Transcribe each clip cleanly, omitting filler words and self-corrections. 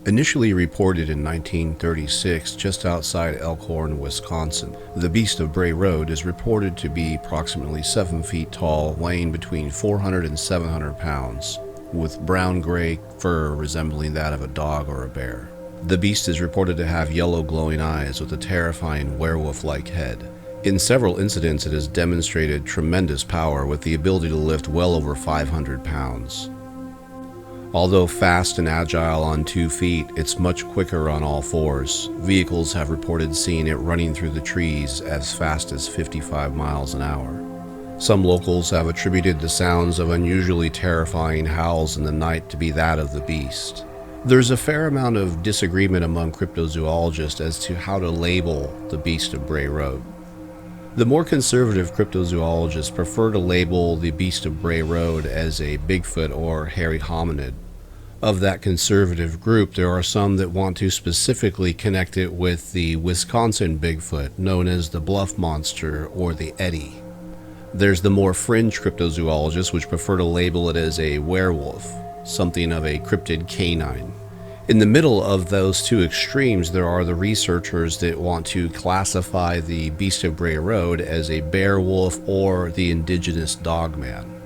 Initially reported in 1936 just outside Elkhorn, Wisconsin, the Beast of Bray Road is reported to be approximately 7 feet tall, weighing between 400 and 700 pounds, with brown-gray fur resembling that of a dog or a bear. The beast is reported to have yellow glowing eyes with a terrifying werewolf-like head. In several incidents, it has demonstrated tremendous power with the ability to lift well over 500 pounds. Although fast and agile on 2 feet, it's much quicker on all fours. Vehicles have reported seeing it running through the trees as fast as 55 miles an hour. Some locals have attributed the sounds of unusually terrifying howls in the night to be that of the beast. There's a fair amount of disagreement among cryptozoologists as to how to label the Beast of Bray Road. The more conservative cryptozoologists prefer to label the Beast of Bray Road as a Bigfoot or hairy hominid. Of that conservative group, there are some that want to specifically connect it with the Wisconsin Bigfoot, known as the Bluff Monster or the Eddie. There's the more fringe cryptozoologists which prefer to label it as a werewolf, something of a cryptid canine. In the middle of those two extremes, there are the researchers that want to classify the Beast of Bray Road as a bear wolf or the indigenous dogman.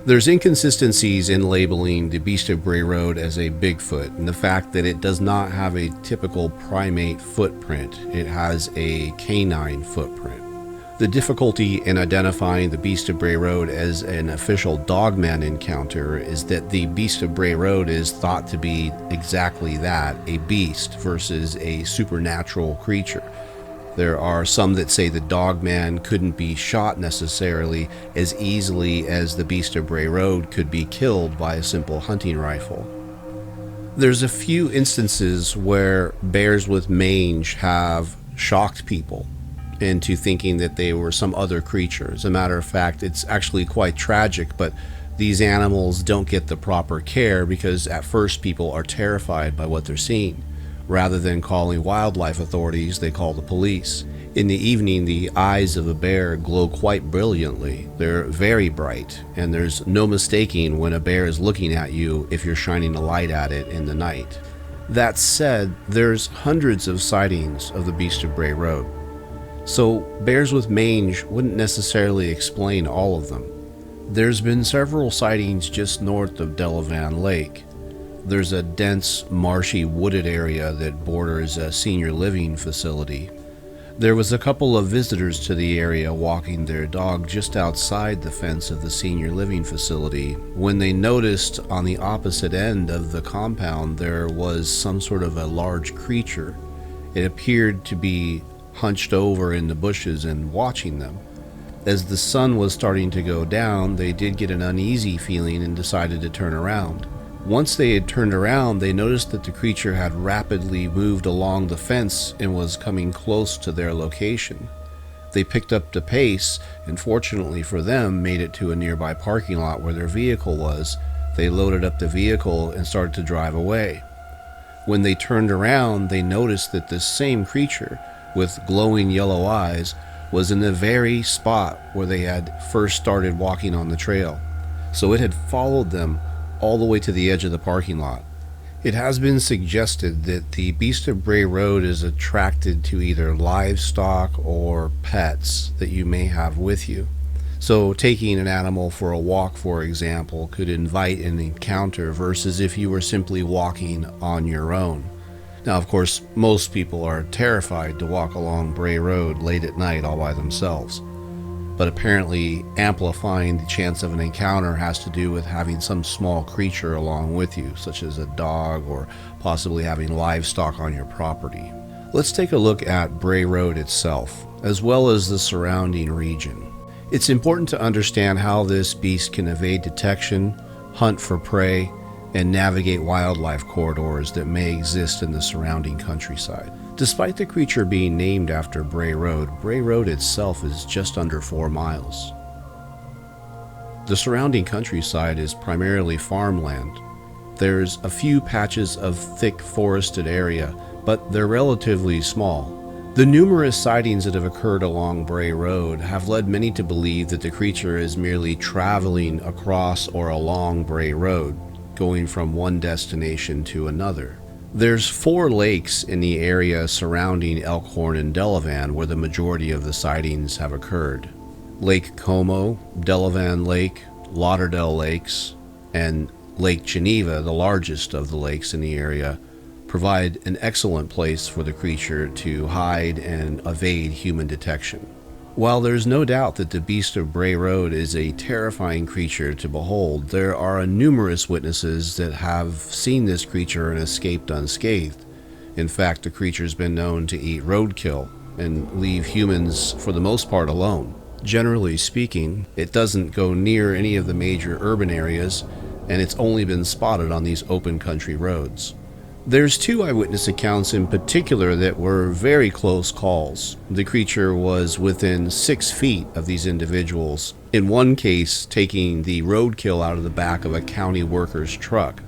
There's inconsistencies in labeling the Beast of Bray Road as a Bigfoot, and the fact that it does not have a typical primate footprint. It has a canine footprint. The difficulty in identifying the Beast of Bray Road as an official dogman encounter is that the Beast of Bray Road is thought to be exactly that, a beast versus a supernatural creature. There are some that say the dogman couldn't be shot necessarily as easily as the Beast of Bray Road could be killed by a simple hunting rifle. There's a few instances where bears with mange have shocked people into thinking that they were some other creature. As a matter of fact, it's actually quite tragic, but these animals don't get the proper care because at first people are terrified by what they're seeing. Rather than calling wildlife authorities, they call the police. In the evening, the eyes of a bear glow quite brilliantly. They're very bright, and there's no mistaking when a bear is looking at you if you're shining a light at it in the night. That said, there's hundreds of sightings of the Beast of Bray Road. So bears with mange wouldn't necessarily explain all of them. There's been several sightings just north of Delavan Lake. There's a dense, marshy, wooded area that borders a senior living facility. There was a couple of visitors to the area walking their dog just outside the fence of the senior living facility when they noticed on the opposite end of the compound there was some sort of a large creature. It appeared to be hunched over in the bushes and watching them. As the sun was starting to go down, they did get an uneasy feeling and decided to turn around. Once they had turned around, they noticed that the creature had rapidly moved along the fence and was coming close to their location. They picked up the pace and, fortunately for them, made it to a nearby parking lot where their vehicle was. They loaded up the vehicle and started to drive away. When they turned around, they noticed that this same creature with glowing yellow eyes was in the very spot where they had first started walking on the trail. So it had followed them all the way to the edge of the parking lot. It has been suggested that the Beast of Bray Road is attracted to either livestock or pets that you may have with you. So taking an animal for a walk, for example, could invite an encounter versus if you were simply walking on your own. Now, of course, most people are terrified to walk along Bray Road late at night all by themselves. But apparently, amplifying the chance of an encounter has to do with having some small creature along with you, such as a dog or possibly having livestock on your property. Let's take a look at Bray Road itself, as well as the surrounding region. It's important to understand how this beast can evade detection, hunt for prey, and navigate wildlife corridors that may exist in the surrounding countryside. Despite the creature being named after Bray Road itself is just under 4 miles. The surrounding countryside is primarily farmland. There's a few patches of thick forested area, but they're relatively small. The numerous sightings that have occurred along Bray Road have led many to believe that the creature is merely traveling across or along Bray Road, going from one destination to another. There's 4 lakes in the area surrounding Elkhorn and Delavan where the majority of the sightings have occurred. Lake Como, Delavan Lake, Lauderdale Lakes, and Lake Geneva, the largest of the lakes in the area, provide an excellent place for the creature to hide and evade human detection. While there's no doubt that the Beast of Bray Road is a terrifying creature to behold, there are numerous witnesses that have seen this creature and escaped unscathed. In fact, the creature's been known to eat roadkill and leave humans, for the most part, alone. Generally speaking, it doesn't go near any of the major urban areas, and it's only been spotted on these open country roads. There's 2 eyewitness accounts in particular that were very close calls. The creature was within 6 feet of these individuals, in one case taking the roadkill out of the back of a county worker's truck.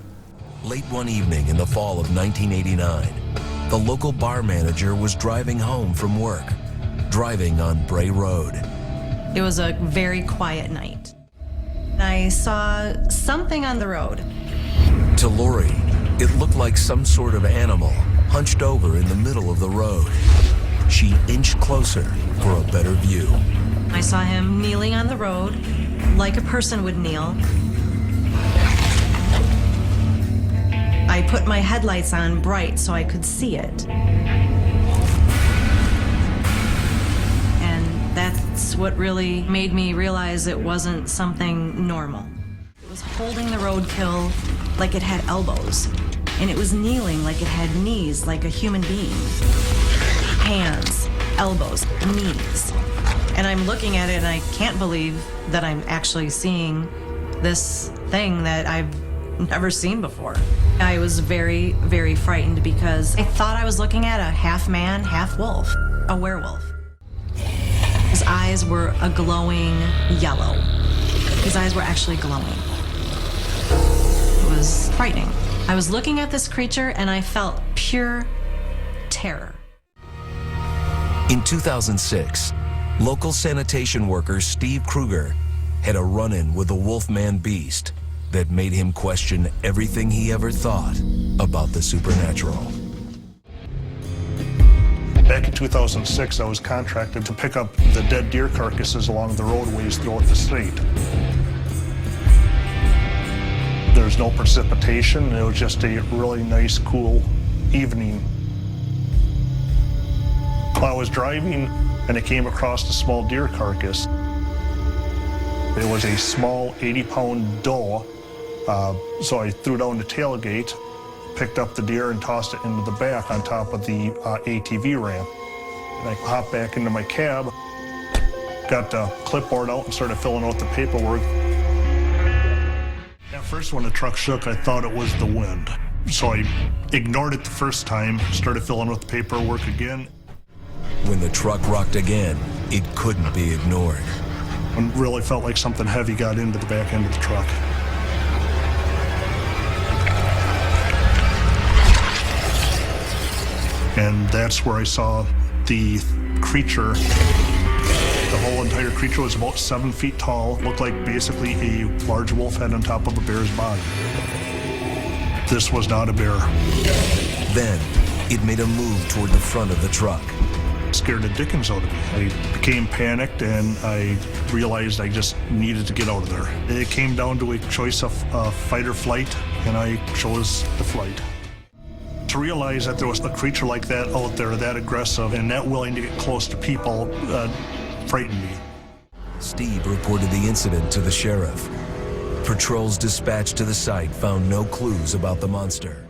Late one evening in the fall of 1989, the local bar manager was driving home from work, driving on Bray Road. It was a very quiet night. I saw something on the road. To Lori, it looked like some sort of animal hunched over in the middle of the road. She inched closer for a better view. I saw him kneeling on the road, like a person would kneel. I put my headlights on bright so I could see it. And that's what really made me realize it wasn't something normal. It was holding the roadkill like it had elbows, and it was kneeling like it had knees, like a human being. Hands, elbows, knees. And I'm looking at it and I can't believe that I'm actually seeing this thing that I've never seen before. I was very, very frightened because I thought I was looking at a half man, half wolf, a werewolf. His eyes were a glowing yellow. His eyes were actually glowing. It was frightening. I was looking at this creature and I felt pure terror. In 2006, local sanitation worker Steve Kruger had a run-in with a wolfman beast that made him question everything he ever thought about the supernatural. Back in 2006, I was contracted to pick up the dead deer carcasses along the roadways throughout the state. There was no precipitation. It was just a really nice, cool evening. I was driving and I came across a small deer carcass. It was a small 80-pound doe, so I threw down the tailgate, picked up the deer and tossed it into the back on top of the ATV ramp. And I hopped back into my cab, got the clipboard out and started filling out the paperwork. At first when the truck shook, I thought it was the wind. So I ignored it the first time, started filling out the paperwork again. When the truck rocked again, it couldn't be ignored. And really felt like something heavy got into the back end of the truck. And that's where I saw the creature. The whole entire creature was about 7 feet tall, looked like basically a large wolf head on top of a bear's body. This was not a bear. Then, it made a move toward the front of the truck. Scared the dickens out of me. I became panicked and I realized I just needed to get out of there. It came down to a choice of fight or flight, and I chose the flight. To realize that there was a creature like that out there, that aggressive and that willing to get close to people, frightened me. Steve reported the incident to the sheriff. Patrols dispatched to the site found no clues about the monster.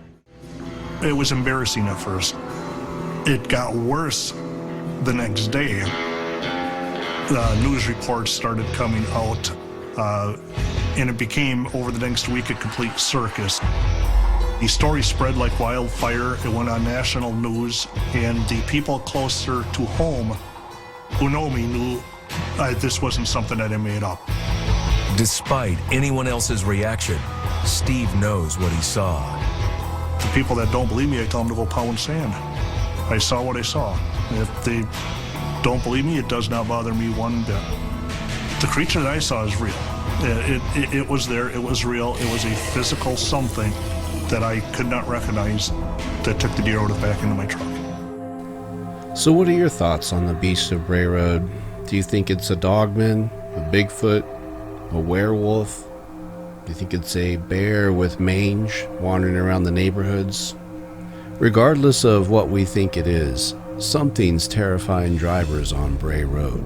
It was embarrassing at first. It got worse the next day. News reports started coming out, and it became, over the next week, a complete circus. The story spread like wildfire. It went on national news, and the people closer to home who know me knew this wasn't something that I made up. Despite anyone else's reaction, Steve knows what he saw. The people that don't believe me, I tell them to go pound sand. I saw what I saw. If they don't believe me, it does not bother me one bit. The creature that I saw is real. It was there, it was real, it was a physical something that I could not recognize that took the deer out of the back into my truck. So what are your thoughts on the Beast of Bray Road? Do you think it's a dogman, a Bigfoot, a werewolf? Do you think it's a bear with mange wandering around the neighborhoods? Regardless of what we think it is, something's terrifying drivers on Bray Road.